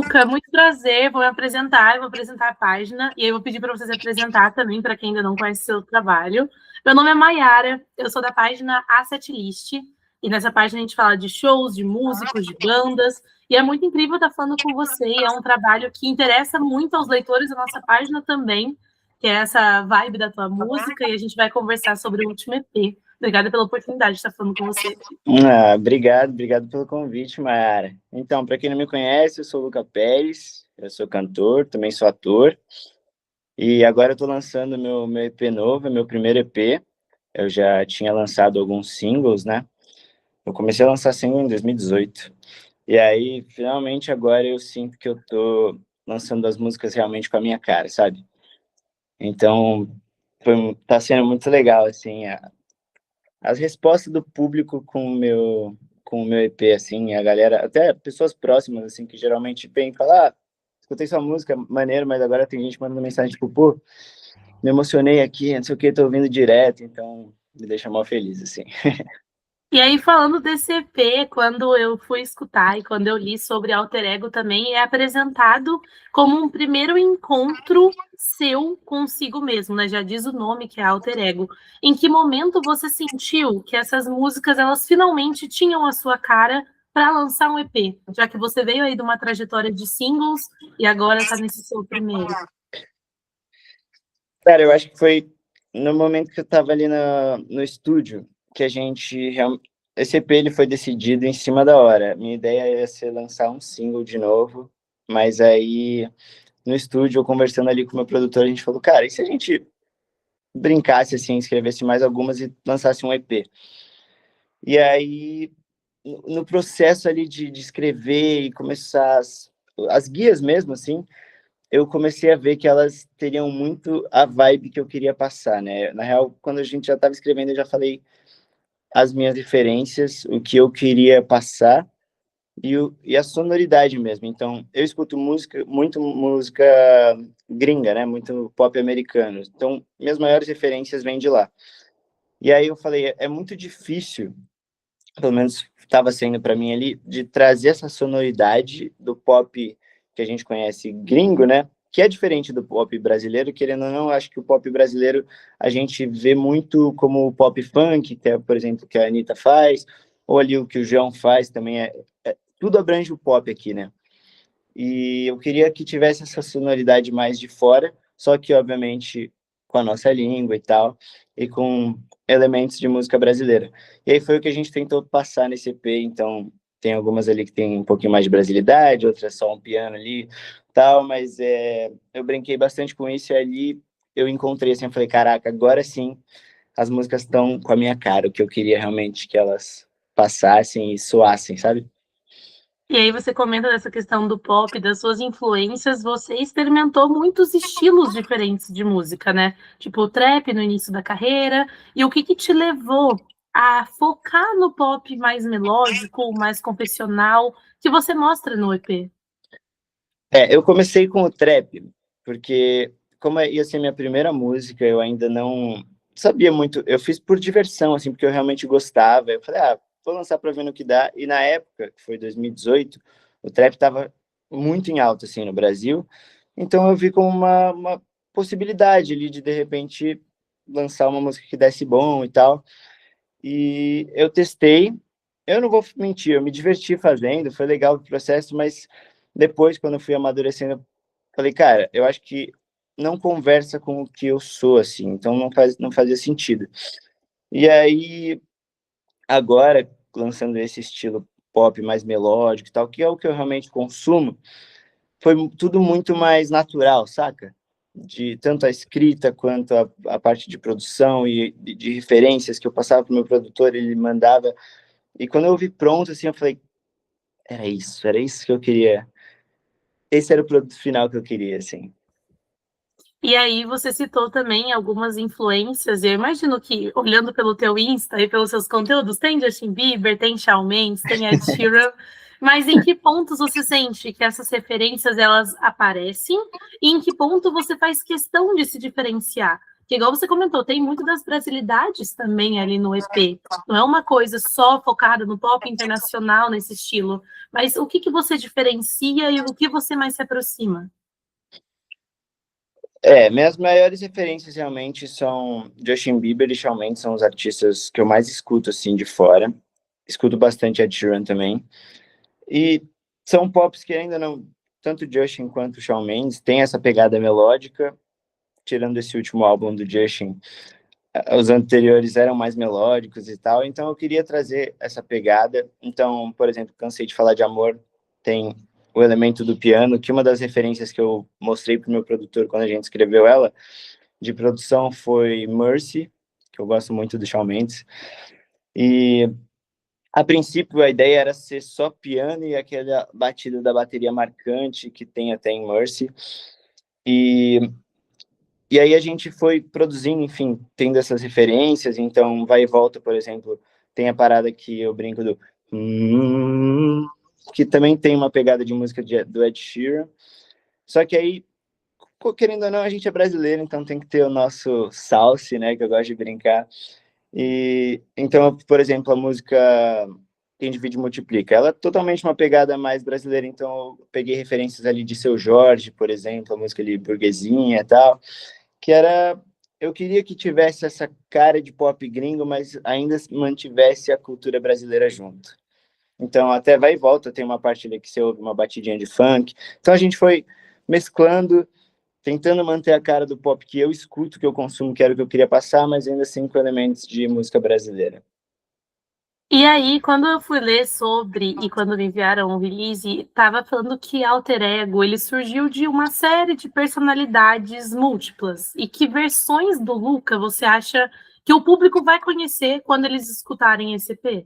Luca, muito prazer. Vou me apresentar, eu vou apresentar a página e aí eu vou pedir para você se apresentar também, para quem ainda não conhece o seu trabalho. Meu nome é Mayara, eu sou da página A7List e nessa página a gente fala de shows, de músicos, de bandas e é muito incrível estar falando com você. E é um trabalho que interessa muito aos leitores da nossa página também, que é essa vibe da tua música e a gente vai conversar sobre o último EP. Obrigada pela oportunidade de estar falando com você. Obrigado pelo convite, Mayara. Então, para quem não me conhece, eu sou o Luca Pérez, eu sou cantor, também sou ator, e agora eu estou lançando meu EP novo, meu primeiro EP. Eu já tinha lançado alguns singles, né? Eu comecei a lançar single em 2018, e aí, finalmente, agora eu sinto que eu tô lançando as músicas realmente com a minha cara, sabe? Então, tá sendo muito legal, assim, as respostas do público com o meu EP, assim, a galera, até pessoas próximas, assim, que geralmente vêm falar, escutei sua música, maneiro, mas agora tem gente mandando mensagem, tipo, pô, me emocionei aqui, não sei o que, tô ouvindo direto, então me deixa mal feliz, assim. E aí, falando desse EP, quando eu fui escutar e quando eu li sobre Alter Ego também, é apresentado como um primeiro encontro seu consigo mesmo, né? Já diz o nome que é Alter Ego. Em que momento você sentiu que essas músicas, elas finalmente tinham a sua cara para lançar um EP? Já que você veio aí de uma trajetória de singles e agora está nesse seu primeiro. Cara, eu acho que foi no momento que eu tava ali no estúdio que a gente esse EP ele foi decidido em cima da hora. Minha ideia ia ser lançar um single de novo, mas aí no estúdio, eu conversando ali com o meu produtor, a gente falou, cara, e se a gente brincasse assim, escrevesse mais algumas e lançasse um EP? E aí, no processo ali de escrever e começar as guias mesmo, assim, eu comecei a ver que elas teriam muito a vibe que eu queria passar, né? Na real, quando a gente já estava escrevendo, eu já falei as minhas referências, o que eu queria passar e a sonoridade mesmo. Então, eu escuto muito música gringa, né? Muito pop americano. Então, minhas maiores referências vêm de lá. E aí eu falei, é muito difícil, pelo menos estava sendo para mim ali, de trazer essa sonoridade do pop que a gente conhece gringo, né? Que é diferente do pop brasileiro, querendo ou não, acho que o pop brasileiro a gente vê muito como o pop funk, que é, por exemplo, que a Anitta faz, ou ali o que o João faz também tudo abrange o pop aqui, né? E eu queria que tivesse essa sonoridade mais de fora, só que, obviamente, com a nossa língua e tal, e com elementos de música brasileira. E aí foi o que a gente tentou passar nesse EP, então tem algumas ali que tem um pouquinho mais de brasilidade, outras só um piano ali, tal, mas eu brinquei bastante com isso e ali eu encontrei assim, eu falei, caraca, agora sim as músicas estão com a minha cara, o que eu queria realmente que elas passassem e soassem, sabe? E aí você comenta dessa questão do pop, das suas influências, você experimentou muitos estilos diferentes de música, né? Tipo o trap no início da carreira. E o que que te levou a focar no pop mais melódico, mais confessional, que você mostra no EP? Eu comecei com o trap, porque como ia ser minha primeira música, eu ainda não sabia muito. Eu fiz por diversão, assim, porque eu realmente gostava. Eu falei, vou lançar para ver no que dá. E na época, que foi 2018, o trap estava muito em alta, assim, no Brasil. Então eu vi como uma possibilidade ali de repente, lançar uma música que desse bom e tal. E eu testei. Eu não vou mentir, eu me diverti fazendo, foi legal o processo, mas depois, quando eu fui amadurecendo, falei, cara, eu acho que não conversa com o que eu sou, assim, então não fazia sentido. E aí, agora, lançando esse estilo pop mais melódico e tal, que é o que eu realmente consumo, foi tudo muito mais natural, saca? De tanto a escrita quanto a parte de produção e de referências que eu passava pro meu produtor, ele mandava. E quando eu vi pronto, assim, eu falei, era isso que eu queria. Esse era o produto final que eu queria, assim. E aí você citou também algumas influências, e eu imagino que, olhando pelo teu Insta e pelos seus conteúdos, tem Justin Bieber, tem Shawn Mendes, tem Ed Sheeran, mas em que pontos você sente que essas referências, elas aparecem, e em que ponto você faz questão de se diferenciar? Que igual você comentou, tem muito das brasilidades também ali no EP. Não é uma coisa só focada no pop internacional nesse estilo. Mas o que você diferencia e o que você mais se aproxima? Minhas maiores referências realmente são Justin Bieber e Shawn Mendes, são os artistas que eu mais escuto, assim, de fora. Escuto bastante Ed Sheeran também. E são pops que ainda não, tanto Justin quanto Shawn Mendes, tem essa pegada melódica, tirando esse último álbum do Justin, os anteriores eram mais melódicos e tal, então eu queria trazer essa pegada. Então, por exemplo, Cansei de Falar de Amor tem o elemento do piano, que uma das referências que eu mostrei para o meu produtor quando a gente escreveu ela, de produção, foi Mercy, que eu gosto muito do Shawn Mendes, e a princípio a ideia era ser só piano e aquela batida da bateria marcante que tem até em Mercy, e aí a gente foi produzindo, enfim, tendo essas referências. Então Vai e Volta, por exemplo, tem a parada que eu brinco do que também tem uma pegada de música do Ed Sheeran. Só que aí, querendo ou não, a gente é brasileiro, então tem que ter o nosso salse, né, que eu gosto de brincar. E então, por exemplo, a música Quem Divide Multiplica, ela é totalmente uma pegada mais brasileira, então eu peguei referências ali de Seu Jorge, por exemplo, a música ali Burguesinha e tal, que era, eu queria que tivesse essa cara de pop gringo, mas ainda mantivesse a cultura brasileira junto. Então, até Vai e Volta tem uma parte ali que você ouve uma batidinha de funk. Então, a gente foi mesclando, tentando manter a cara do pop que eu escuto, que eu consumo, que era o que eu queria passar, mas ainda assim com elementos de música brasileira. E aí, quando eu fui ler sobre e quando me enviaram o release, tava falando que Alter Ego, ele surgiu de uma série de personalidades múltiplas. E que versões do Luca você acha que o público vai conhecer quando eles escutarem esse EP?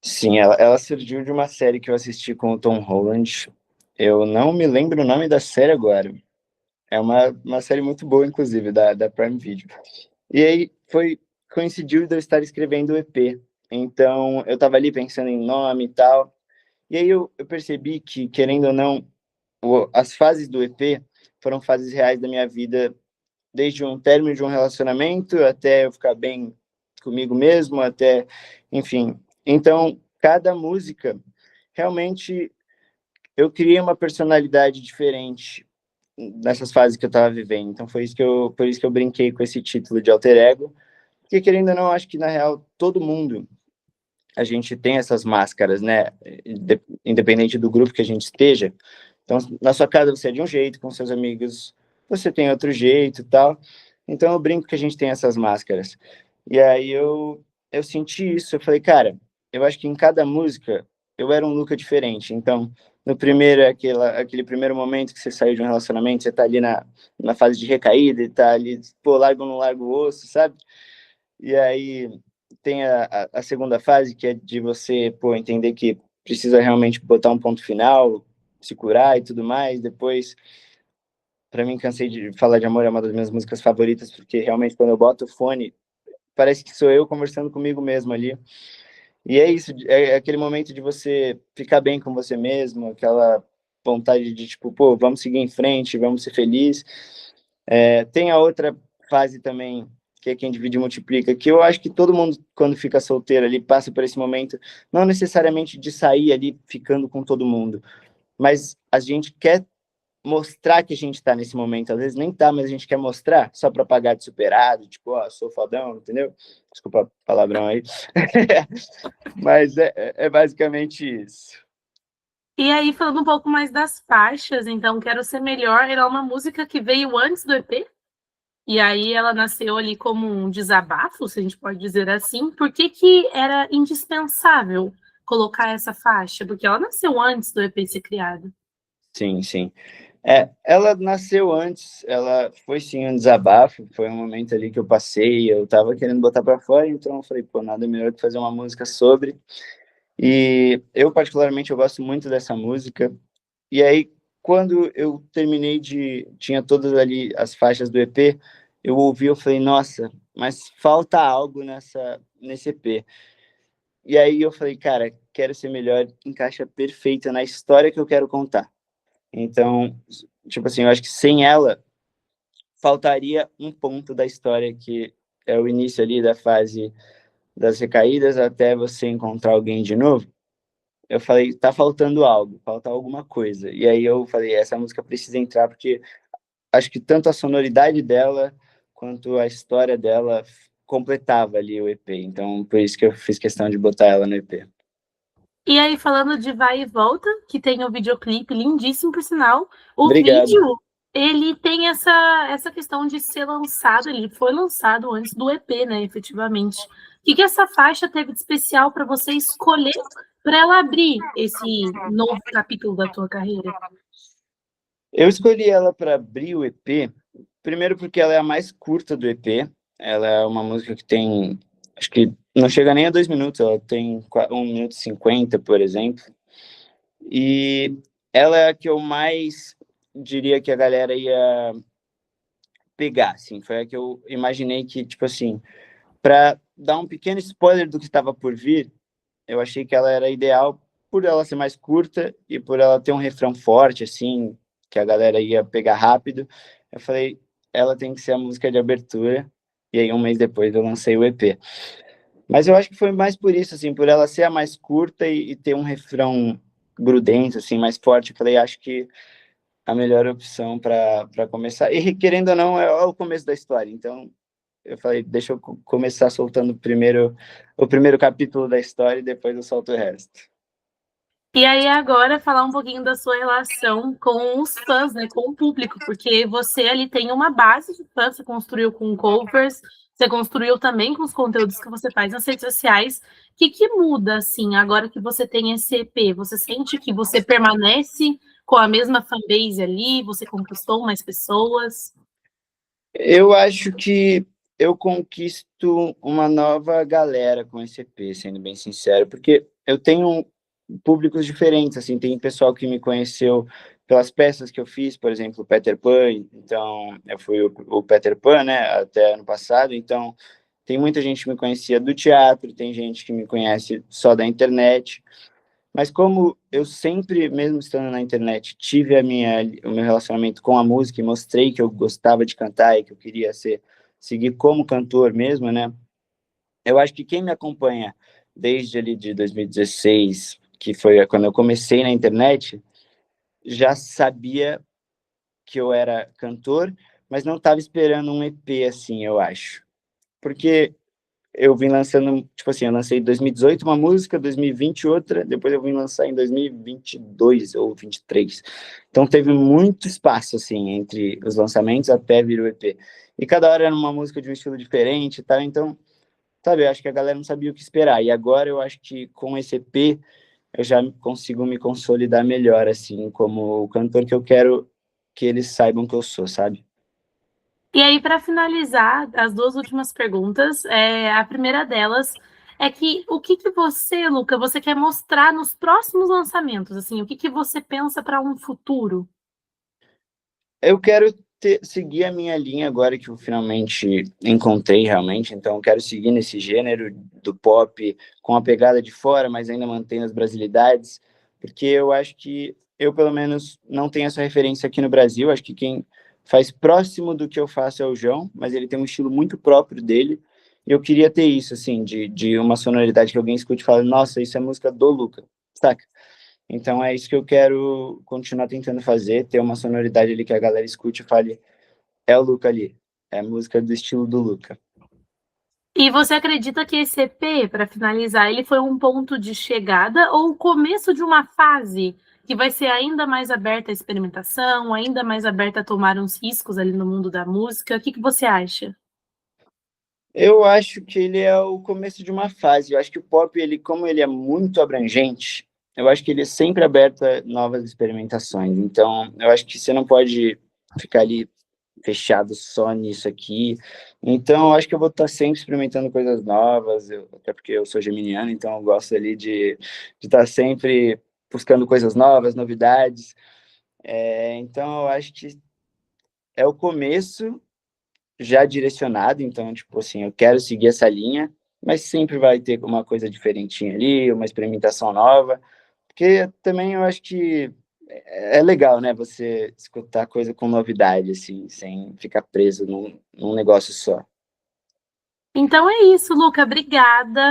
Sim, ela surgiu de uma série que eu assisti com o Tom Holland. Eu não me lembro o nome da série agora. É uma série muito boa, inclusive, da Prime Video. E aí coincidiu de eu estar escrevendo o EP. Então, eu estava ali pensando em nome e tal. E aí eu percebi que, querendo ou não, as fases do EP foram fases reais da minha vida, desde um término de um relacionamento até eu ficar bem comigo mesmo, até, enfim. Então, cada música, realmente, eu criei uma personalidade diferente nessas fases que eu estava vivendo. Então, por isso que eu brinquei com esse título de alter ego, porque, querendo ou não, acho que, na real, todo mundo, a gente tem essas máscaras, né? Independente do grupo que a gente esteja. Então, na sua casa você é de um jeito, com seus amigos você tem outro jeito e tal. Então, eu brinco que a gente tem essas máscaras. E aí eu senti isso, eu falei, cara, eu acho que em cada música eu era um Luca diferente. Então, no primeiro, aquele primeiro momento que você saiu de um relacionamento, você tá ali na fase de recaída e tá ali, pô, largo ou não largo o osso, sabe? E aí tem a segunda fase, que é de você, pô, entender que precisa realmente botar um ponto final, se curar e tudo mais. Depois, para mim, Cansei de Falar de Amor é uma das minhas músicas favoritas, porque realmente quando eu boto o fone, parece que sou eu conversando comigo mesmo ali. E é isso, é aquele momento de você ficar bem com você mesmo, aquela vontade de, tipo, pô, vamos seguir em frente, vamos ser felizes. Tem a outra fase também, que é Quem Divide Multiplica, que eu acho que todo mundo, quando fica solteiro ali, passa por esse momento, não necessariamente de sair ali ficando com todo mundo, mas a gente quer mostrar que a gente tá nesse momento, às vezes nem tá, mas a gente quer mostrar, só para pagar de superado, tipo, ó, sou fodão, entendeu? Desculpa o palavrão aí. Mas é basicamente isso. E aí, falando um pouco mais das faixas, então, Quero Ser Melhor, era uma música que veio antes do EP, e aí ela nasceu ali como um desabafo, se a gente pode dizer assim. Por que que era indispensável colocar essa faixa? Porque ela nasceu antes do EP ser criado. Sim, sim. Ela nasceu antes, ela foi sim um desabafo, foi um momento ali que eu passei, eu tava querendo botar para fora, então eu falei, pô, nada melhor que fazer uma música sobre. E eu, particularmente, eu gosto muito dessa música. E aí, quando eu terminei tinha todas ali as faixas do EP, eu ouvi, eu falei, nossa, mas falta algo nesse EP. E aí eu falei, cara, Quero Ser Melhor encaixa perfeita na história que eu quero contar. Então, tipo assim, eu acho que sem ela faltaria um ponto da história, que é o início ali da fase das recaídas até você encontrar alguém de novo. Eu falei, tá faltando algo, falta alguma coisa. E aí eu falei, essa música precisa entrar, porque acho que tanto a sonoridade dela quanto a história dela completava ali o EP. Então, por isso que eu fiz questão de botar ela no EP. E aí, falando de Vai e Volta, que tem o videoclipe lindíssimo, por sinal, o Obrigado. vídeo, ele tem essa questão de ser lançado, ele foi lançado antes do EP, né, efetivamente. O que essa faixa teve de especial para você escolher para ela abrir esse novo capítulo da tua carreira? Eu escolhi ela para abrir o EP, primeiro porque ela é a mais curta do EP. Ela é uma música que tem, acho que não chega nem a 2 minutos, ela tem 1 minuto e 50, por exemplo. E ela é a que eu mais diria que a galera ia pegar, assim. Foi a que eu imaginei que, tipo assim, para dar um pequeno spoiler do que estava por vir, eu achei que ela era ideal por ela ser mais curta e por ela ter um refrão forte, assim, que a galera ia pegar rápido. Eu falei, ela tem que ser a música de abertura. E aí, um mês depois, eu lancei o EP. Mas eu acho que foi mais por isso, assim, por ela ser a mais curta e ter um refrão grudento, assim, mais forte. Eu falei, acho que a melhor opção para começar. E, querendo ou não, é o começo da história. Então, eu falei, deixa eu começar soltando o primeiro capítulo da história e depois eu solto o resto. E aí, agora, falar um pouquinho da sua relação com os fãs, né, com o público, porque você ali tem uma base de fãs, você construiu com covers, você construiu também com os conteúdos que você faz nas redes sociais. O que muda, assim, agora que você tem esse EP? Você sente que você permanece com a mesma fanbase ali? Você conquistou mais pessoas? Eu acho que eu conquisto uma nova galera com esse EP, sendo bem sincero, porque eu tenho públicos diferentes, assim, tem pessoal que me conheceu pelas peças que eu fiz, por exemplo, Peter Pan, então eu fui o Peter Pan, né, até ano passado, então tem muita gente que me conhecia do teatro, tem gente que me conhece só da internet, mas como eu sempre, mesmo estando na internet, tive o meu relacionamento com a música e mostrei que eu gostava de cantar e que eu queria seguir como cantor mesmo, né? Eu acho que quem me acompanha desde ali de 2016, que foi quando eu comecei na internet, já sabia que eu era cantor, mas não estava esperando um EP assim, eu acho. Porque eu vim lançando, tipo assim, eu lancei em 2018 uma música, 2020 outra, depois eu vim lançar em 2022 ou 23. Então teve muito espaço, assim, entre os lançamentos até vir o EP. E cada hora era uma música de um estilo diferente e tal, então, sabe, eu acho que a galera não sabia o que esperar. E agora eu acho que com esse EP eu já consigo me consolidar melhor, assim, como o cantor que eu quero que eles saibam que eu sou, sabe? E aí, para finalizar, as duas últimas perguntas, a primeira delas é que o que você, Luca, você quer mostrar nos próximos lançamentos? Assim, o que você pensa para um futuro? Eu quero seguir a minha linha agora que eu finalmente encontrei realmente, então eu quero seguir nesse gênero do pop com a pegada de fora, mas ainda mantendo as brasilidades, porque eu acho que eu, pelo menos, não tenho essa referência aqui no Brasil, acho que quem faz próximo do que eu faço é o João, mas ele tem um estilo muito próprio dele, e eu queria ter isso, assim, de uma sonoridade que alguém escute e fale, nossa, isso é música do Luca, saca? Então é isso que eu quero continuar tentando fazer, ter uma sonoridade ali que a galera escute e fale, é o Luca ali, é a música do estilo do Luca. E você acredita que esse EP, para finalizar, ele foi um ponto de chegada ou o começo de uma fase que vai ser ainda mais aberta à experimentação, ainda mais aberta a tomar uns riscos ali no mundo da música? O que você acha? Eu acho que ele é o começo de uma fase. Eu acho que o pop, ele, como ele é muito abrangente, eu acho que ele é sempre aberto a novas experimentações. Então, eu acho que você não pode ficar ali fechado só nisso aqui. Então, eu acho que eu vou estar sempre experimentando coisas novas, até porque eu sou geminiano, então eu gosto ali de estar sempre buscando coisas novas, novidades. Então, eu acho que é o começo já direcionado, então, tipo assim, eu quero seguir essa linha, mas sempre vai ter uma coisa diferentinha ali, uma experimentação nova, porque também eu acho que é legal, né? Você escutar coisa com novidade, assim, sem ficar preso num negócio só. Então é isso, Luca. Obrigada.